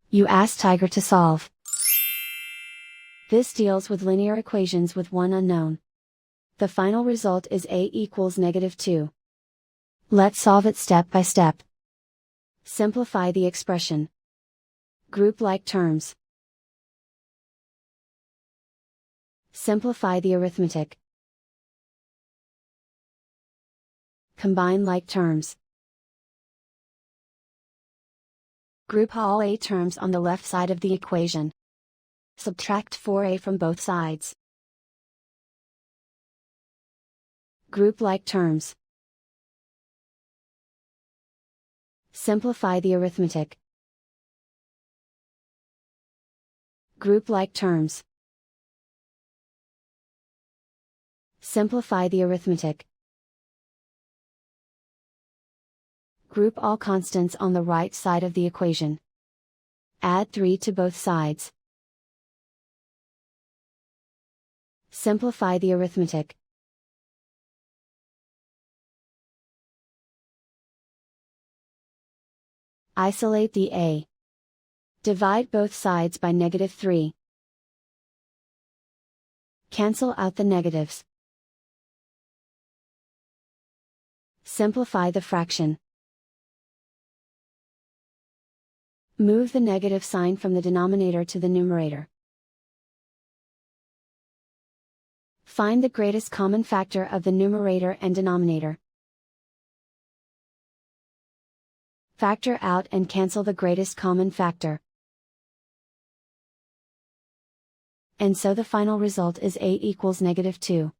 You ask Tiger to solve. This deals with linear equations with one unknown. The final result is a equals -2. Let's solve it step by step. Simplify the expression. Group like terms. Simplify the arithmetic. Combine like terms. Group all a terms on the left side of the equation. Subtract 4a from both sides. Group like terms. Simplify the arithmetic. Group like terms. Simplify the arithmetic. Group all constants on the right side of the equation. Add 3 to both sides. Simplify the arithmetic. Isolate the a. Divide both sides by -3. Cancel out the negatives. Simplify the fraction. Move the negative sign from the denominator to the numerator. Find the greatest common factor of the numerator and denominator. Factor out and cancel the greatest common factor. And so the final result is a equals -2.